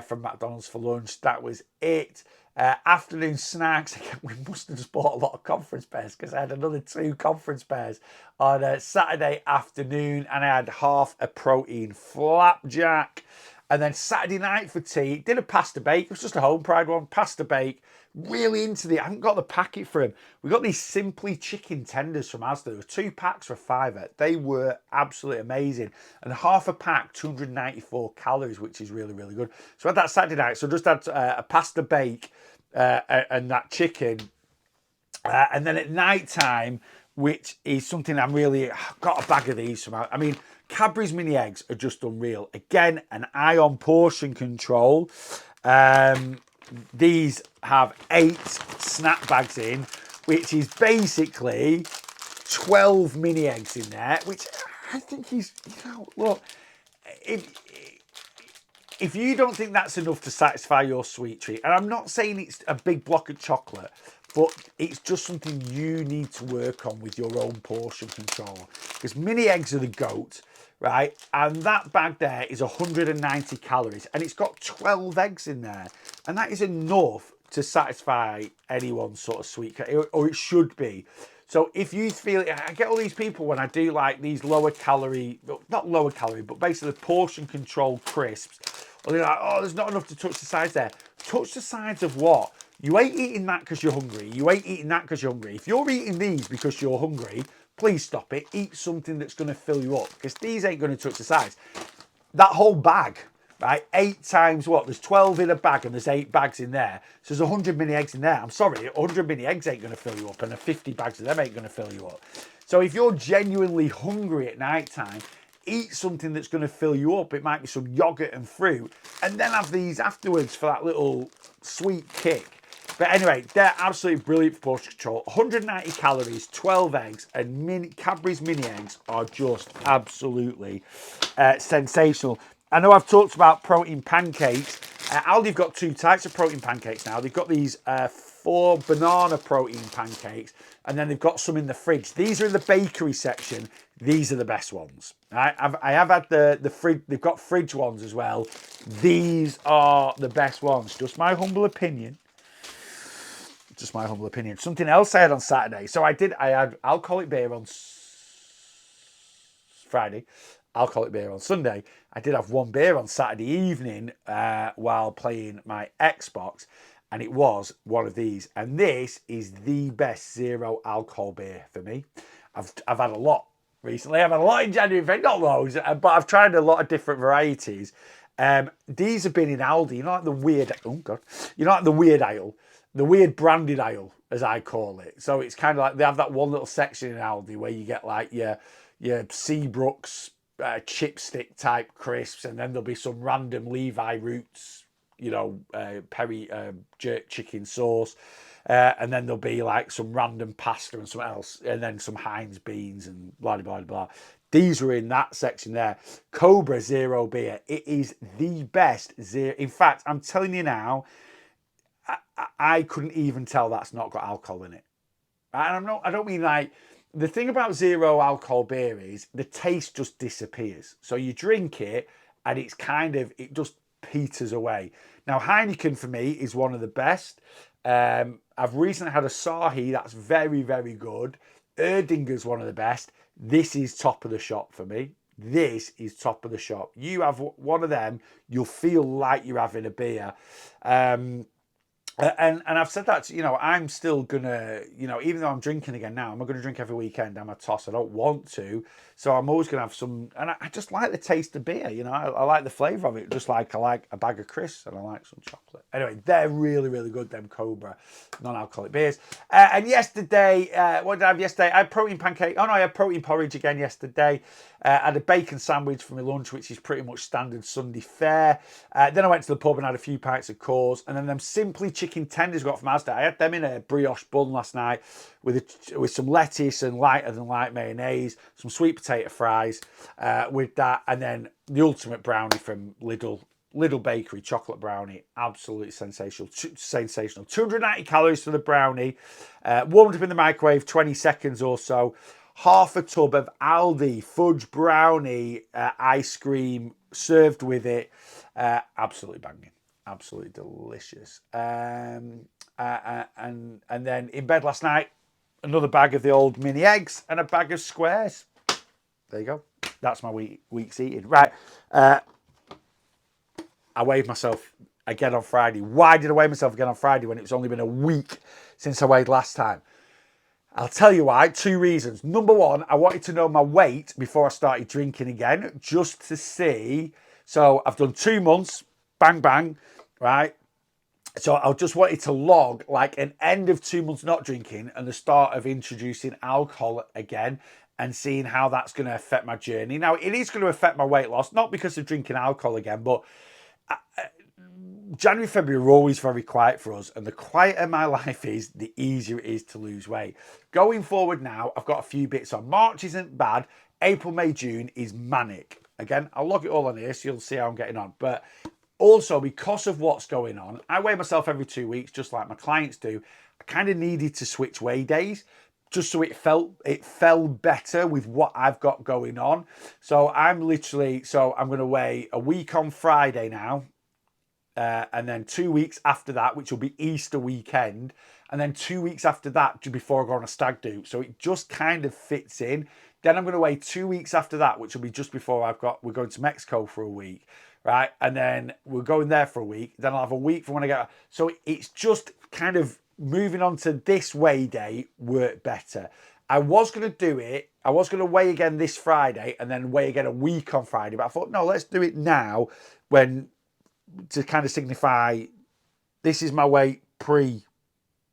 from McDonald's for lunch. That was it. Afternoon snacks, we must have just bought a lot of conference pears because I had another 2 conference pears on a Saturday afternoon, and I had half a protein flapjack. And then Saturday night for tea, did a pasta bake. It was just a home pride one, pasta bake. Really into the, I haven't got the packet for him. We got these Simply chicken tenders from Asda. There were 2 packs for £5. They were absolutely amazing. And half a pack, 294 calories, which is really, really good. So I had that Saturday night. So just had a pasta bake and that chicken. And then at night time, which is something I'm really, got a bag of these from, I mean, Cadbury's mini eggs are just unreal. Again, an eye on portion control. These have 8 snack bags in, which is basically 12 mini eggs in there, which I think is, look, if you don't think that's enough to satisfy your sweet treat, and I'm not saying it's a big block of chocolate, but it's just something you need to work on with your own portion control. Because mini eggs are the GOAT, right? And that bag there is 190 calories, and it's got 12 eggs in there. And that is enough to satisfy anyone's sort of sweet, or it should be. So if you feel, I get all these people when I do like these lower calorie, not lower calorie, but basically portion control crisps. Or they're like, oh, there's not enough to touch the sides there. Touch the sides of what? You ain't eating that because you're hungry. You ain't eating that because you're hungry. If you're eating these because you're hungry, please stop it. Eat something that's going to fill you up, because these ain't going to touch the sides. That whole bag, right? 8 times what? There's 12 in a bag and there's 8 bags in there. So there's 100 mini eggs in there. I'm sorry, 100 mini eggs ain't going to fill you up, and 50 bags of them ain't going to fill you up. So if you're genuinely hungry at night time, eat something that's going to fill you up. It might be some yogurt and fruit, and then have these afterwards for that little sweet kick. But anyway, they're absolutely brilliant for portion control. 190 calories, 12 eggs, and Cadbury's mini eggs are just absolutely sensational. I know I've talked about protein pancakes. Aldi've got 2 types of protein pancakes now. They've got these 4 banana protein pancakes, and then they've got some in the fridge. These are in the bakery section. These are the best ones. I have had the fridge. They've got fridge ones as well. These are the best ones. Just my humble opinion. Just my humble opinion. Something else I had on Saturday. So I had alcoholic beer on Friday, alcoholic beer on Sunday. I did have 1 beer on Saturday evening while playing my Xbox, and it was one of these. And this is the best 0 alcohol beer for me. I've had a lot recently. I've had a lot in January, not loads, but I've tried a lot of different varieties. These have been in Aldi. You know, like the weird. Oh God! You know, like the weird aisle. The weird branded aisle, as I call it. So it's kind of like they have that one little section in Aldi where you get like your Seabrooks chipstick type crisps, and then there'll be some random Levi Roots, peri jerk chicken sauce, and then there'll be like some random pasta and something else, and then some Heinz beans and blah blah blah. These were in that section there. Cobra 0 beer. It is the best 0. In fact, I'm telling you now, I couldn't even tell that's not got alcohol in it. And I don't mean like, the thing about 0 alcohol beer is the taste just disappears. So you drink it and it's it just peters away. Now Heineken for me is one of the best. I've recently had a Sahi that's very, very good. Erdinger's one of the best. This is top of the shop for me. This is top of the shop. You have one of them, you'll feel like you're having a beer. And I've said that, I'm still gonna, even though I'm drinking again now, I'm not gonna drink every weekend. I'm a toss. I don't want to, so I'm always gonna have some. And I just like the taste of beer. I like the flavour of it. Just like I like a bag of crisps and I like some chocolate. Anyway, they're really, really good. Them Cobra non-alcoholic beers. And yesterday, what did I have yesterday? I had protein pancake. Oh no, I had protein porridge again yesterday. I had a bacon sandwich for my lunch, which is pretty much standard Sunday fare. Then I went to the pub and had a few pints of Coors, and then them Simply chicken tenders got from Asda. I had them in a brioche bun last night with some lettuce and lighter than light mayonnaise, some sweet potato fries with that, and then the ultimate brownie from Lidl Bakery, chocolate brownie, absolutely sensational. 290 calories for the brownie, warmed up in the microwave 20 seconds or so. Half a tub of Aldi fudge brownie ice cream served with it. Absolutely banging. Absolutely delicious. And then in bed last night, another bag of the old mini eggs and a bag of squares. There you go. That's my week's eating. Right. I weighed myself again on Friday. Why did I weigh myself again on Friday when it's only been a week since I weighed last time? I'll tell you why. 2 reasons. Number one, I wanted to know my weight before I started drinking again, just to see. So I've done 2 months, bang, bang, right? So I just wanted to log like an end of 2 months not drinking and the start of introducing alcohol again and seeing how that's going to affect my journey. Now, it is going to affect my weight loss, not because of drinking alcohol again, but January, February are always very quiet for us. And the quieter my life is, the easier it is to lose weight. Going forward now, I've got a few bits on. March isn't bad. April, May, June is manic. Again, I'll log it all on here so you'll see how I'm getting on. But also, because of what's going on, I weigh myself every 2 weeks, just like my clients do. I kind of needed to switch weigh days just so it fell better with what I've got going on. So I'm going to weigh a week on Friday now, and then 2 weeks after that, which will be Easter weekend, and then 2 weeks after that, just before I go on a stag do. So it just kind of fits in. Then I'm going to weigh 2 weeks after that, which will be just before we're going to Mexico for a week. Right, and then we're going there for a week. Then I'll have a week for when I get. So it's just kind of moving on to this weigh day worked better. I was going to do it. I was going to weigh again this Friday and then weigh again a week on Friday. But I thought, no, let's do it now to kind of signify this is my weight pre,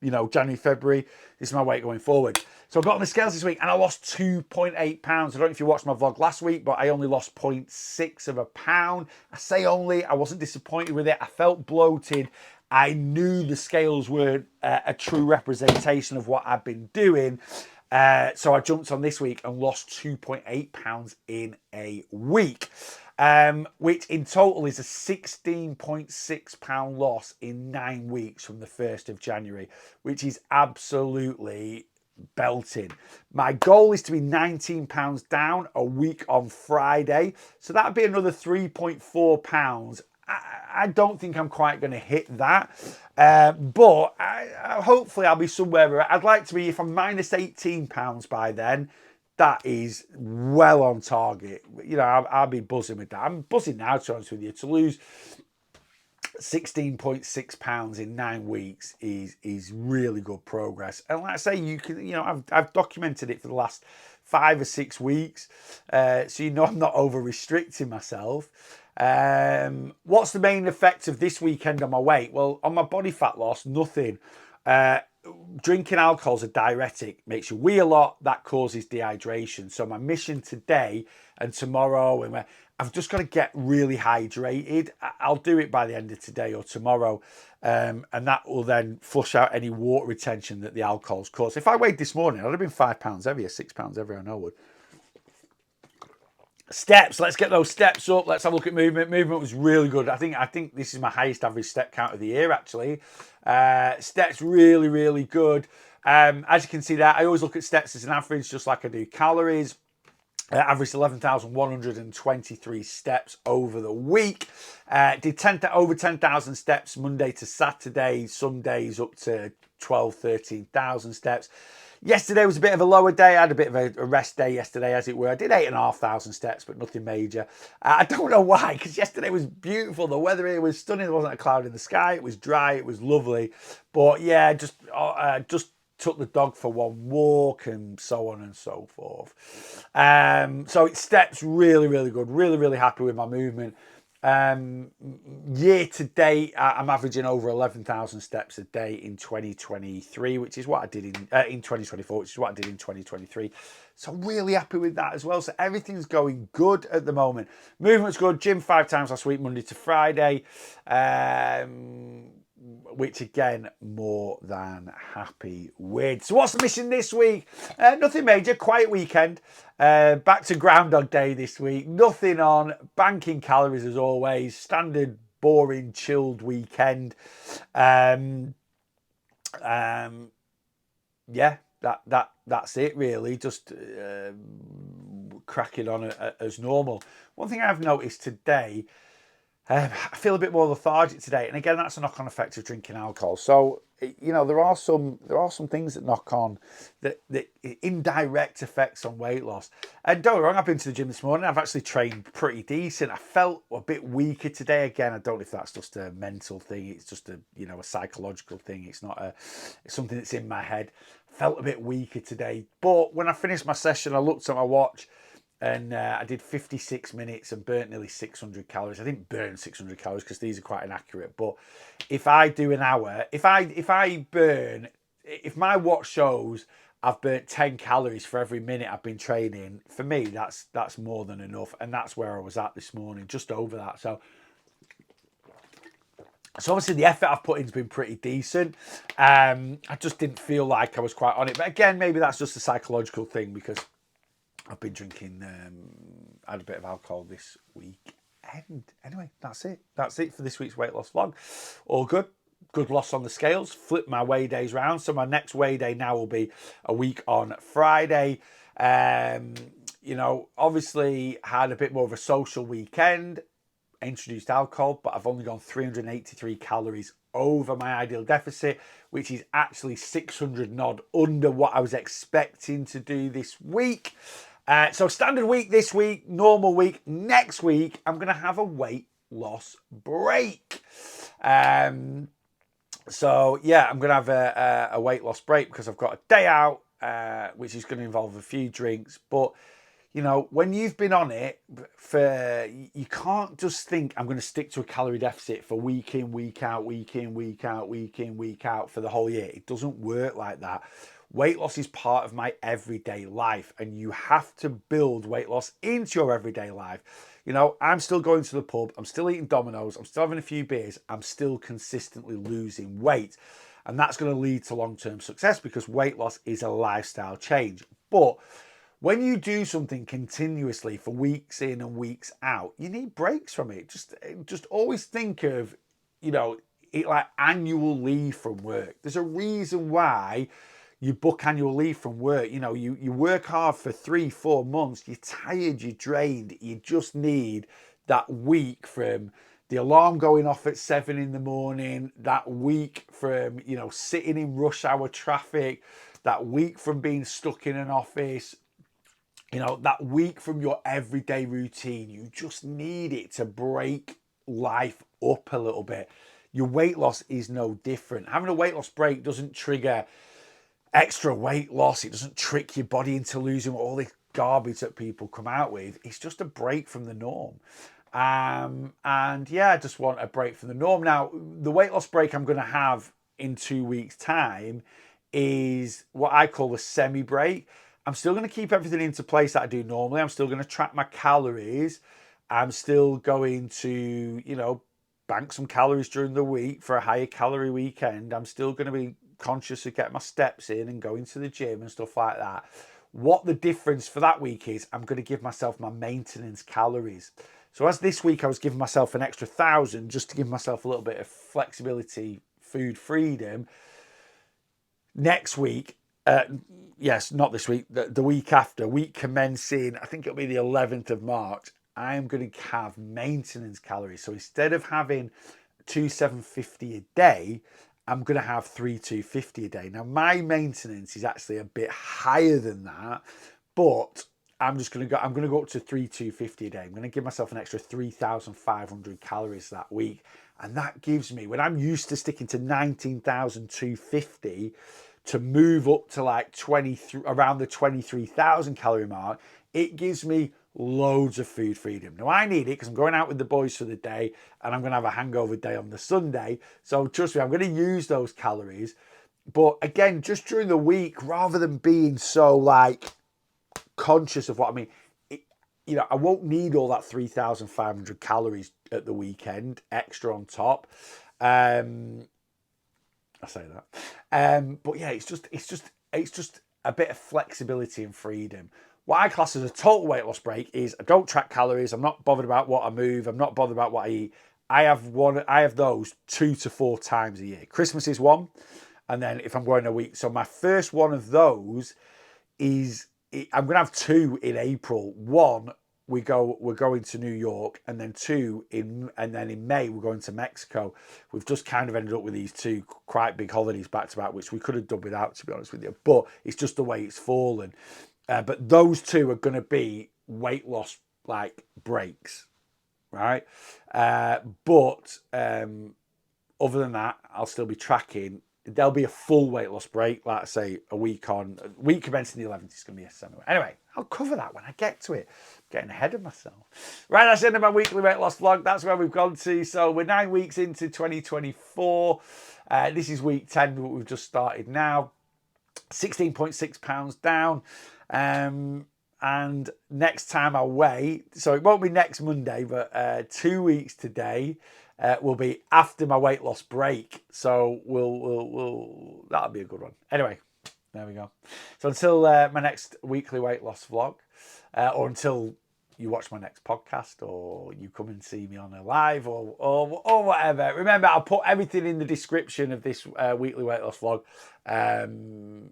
January, February. This is my weight going forward. So I got on the scales this week and I lost 2.8 pounds. I don't know if you watched my vlog last week, but I only lost 0.6 of a pound. I say only, I wasn't disappointed with it. I felt bloated. I knew the scales weren't a true representation of what I've been doing. So I jumped on this week and lost 2.8 pounds in a week. Which in total is a 16.6 pound loss in 9 weeks from the 1st of January, which is absolutely belting. My goal is to be 19 pounds down a week on Friday. So that'd be another 3.4 pounds. I don't think I'm quite going to hit that. But hopefully I'll be somewhere. I'd like to be, if I'm minus 18 pounds by then, that is well on target. I'll be buzzing with that. I'm buzzing now, to be honest with you. To lose 16.6 pounds in 9 weeks is really good progress. And like I say, you can, I've documented it for the last 5 or 6 weeks. So I'm not over restricting myself. What's the main effect of this weekend on my weight? Well, on my body fat loss, nothing. Drinking alcohol is a diuretic, makes you wee a lot, that causes dehydration. So my mission today and tomorrow, I've just got to get really hydrated. I'll do it by the end of today or tomorrow, and that will then flush out any water retention that the alcohol's caused. If I weighed this morning, I'd have been 5 pounds heavier, 6 pounds heavier, I know I would. Steps, let's get those steps up. Let's have a look at movement. Movement was really good. I think this is my highest average step count of the year, actually. Steps really, really good. As you can see there, I always look at steps as an average, just like I do calories. Averaged 11,123 steps over the week. Did over 10,000 steps Monday to Saturday. Some days up to 12, 13,000 steps. Yesterday was a bit of a lower day. I had a bit of a rest day yesterday, as it were. I did 8,500 steps, but nothing major. I don't know why, because yesterday was beautiful. The weather here was stunning. There wasn't a cloud in the sky. It was dry. It was lovely. But yeah, just took the dog for one walk and so on and so forth. So it steps really, really good. Really, really happy with my movement. Year to date, I'm averaging over 11,000 steps a day in 2023, which is what I did in 2024, which is what I did in 2023. So really happy with that as well. So everything's going good at the moment. Movement's good. Gym 5 times last week, Monday to Friday. Which again, more than happy with. So what's the mission this week? Nothing major, quiet weekend. Back to Groundhog Day this week. Nothing on, banking calories as always. Standard, boring, chilled weekend. Yeah, that's it really. Just cracking on as normal. One thing I've noticed today, I feel a bit more lethargic today, and again, that's a knock-on effect of drinking alcohol. So, there are some things that knock on, that indirect effects on weight loss. And don't get me wrong, I've been to the gym this morning. I've actually trained pretty decent. I felt a bit weaker today. Again, I don't know if that's just a mental thing. It's just a psychological thing. It's something that's in my head. Felt a bit weaker today, but when I finished my session, I looked at my watch. And I did 56 minutes and burnt nearly 600 calories. I didn't burn 600 calories because these are quite inaccurate. But if I do an hour, if my watch shows I've burnt 10 calories for every minute I've been training, for me, that's more than enough. And that's where I was at this morning, just over that. So obviously the effort I've put in has been pretty decent. I just didn't feel like I was quite on it. But again, maybe that's just a psychological thing because I've been drinking, I had a bit of alcohol this weekend. Anyway, that's it. That's it for this week's weight loss vlog. All good. Good loss on the scales. Flip my weigh days round. So my next weigh day now will be a week on Friday. Obviously had a bit more of a social weekend. Introduced alcohol, but I've only gone 383 calories over my ideal deficit, which is actually 600 odd under what I was expecting to do this week. So standard week this week, normal week. Next week, I'm going to have a weight loss break. I'm going to have a weight loss break because I've got a day out, which is going to involve a few drinks. But, when you've been on it you can't just think I'm going to stick to a calorie deficit for week in, week out, week in, week out, week in, week out for the whole year. It doesn't work like that. Weight loss is part of my everyday life, and you have to build weight loss into your everyday life. I'm still going to the pub, I'm still eating Domino's, I'm still having a few beers, I'm still consistently losing weight. And that's going to lead to long-term success because weight loss is a lifestyle change. But when you do something continuously for weeks in and weeks out, you need breaks from it. Just always think of, it like annual leave from work. There's a reason why you book annual leave from work. You work hard for 3-4 months, you're tired, you're drained, you just need that week from the alarm going off at 7 in the morning, that week from, sitting in rush hour traffic, that week from being stuck in an office, that week from your everyday routine. You just need it to break life up a little bit. Your weight loss is no different. Having a weight loss break doesn't trigger extra weight loss. It doesn't trick your body into losing all this garbage that people come out with. It's just a break from the norm. I just want a break from the norm. Now, the weight loss break I'm going to have in 2 weeks' time is what I call a semi-break. I'm still going to keep everything into place that I do normally. I'm still going to track my calories. I'm still going to, bank some calories during the week for a higher calorie weekend. I'm still going to be conscious of getting my steps in and going to the gym and stuff like that. What the difference for that week is, I'm going to give myself my maintenance calories. So as this week I was giving myself an extra 1,000 just to give myself a little bit of flexibility, food freedom. Next week, not this week, the week after, week commencing, I think it'll be the 11th of March, I'm going to have maintenance calories. So instead of having 2,750 a day, I'm going to have 3,250 a day. Now, my maintenance is actually a bit higher than that, but I'm going to go up to 3,250 a day. I'm going to give myself an extra 3,500 calories that week. And that gives me, when I'm used to sticking to 19,250, to move up to like around the 23,000 calorie mark, it gives me loads of food freedom. Now I need it because I'm going out with the boys for the day and I'm going to have a hangover day on the Sunday. So trust me, I'm going to use those calories. But again, just during the week, rather than being so like conscious of what I mean, I won't need all that 3,500 calories at the weekend extra on top. I say that. But yeah, it's just a bit of flexibility and freedom. What I class as a total weight loss break is I don't track calories. I'm not bothered about what I move. I'm not bothered about what I eat. I have those 2 to 4 times a year. Christmas is one, and then if I'm going a week. So my first one of those is I'm going to have 2 in April. One we're going to New York, and then in May we're going to Mexico. We've just kind of ended up with these two quite big holidays back to back, which we could have done without, to be honest with you. But it's just the way it's fallen. But those two are going to be weight loss like breaks, right? But other than that, I'll still be tracking. There'll be a full weight loss break, like I say, a week commencing the 11th is going to be a semi. Anyway, I'll cover that when I get to it. I'm getting ahead of myself. Right, that's the end of my weekly weight loss vlog. That's where we've gone to. So we're 9 weeks into 2024. This is week 10, but we've just started now. 16.6 pounds down. And next time I weigh, so it won't be next Monday, but 2 weeks today, will be after my weight loss break. So we'll that'll be a good one. Anyway, there we go. So until my next weekly weight loss vlog, or until you watch my next podcast, or you come and see me on a live, or whatever. Remember, I'll put everything in the description of this weekly weight loss vlog.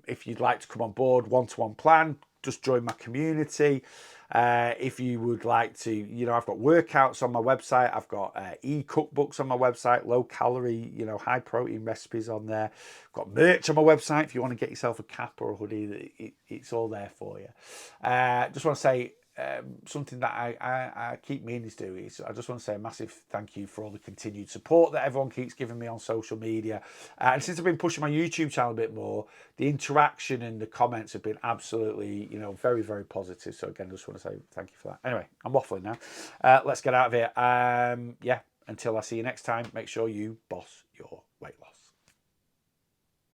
If you'd like to come on board, one-to-one plan, just join my community. If you would like to, I've got workouts on my website. I've got e-cookbooks on my website, low calorie, high protein recipes on there. I've got merch on my website. If you want to get yourself a cap or a hoodie, it's all there for you. Just want to say, something that I keep meaning to do is I just want to say a massive thank you for all the continued support that everyone keeps giving me on social media, and since I've been pushing my YouTube channel a bit more, the interaction and the comments have been absolutely very, very positive. So again, I just want to say thank you for that. Anyway, I'm waffling now. Let's get out of here. Until I see you next time, make sure you boss your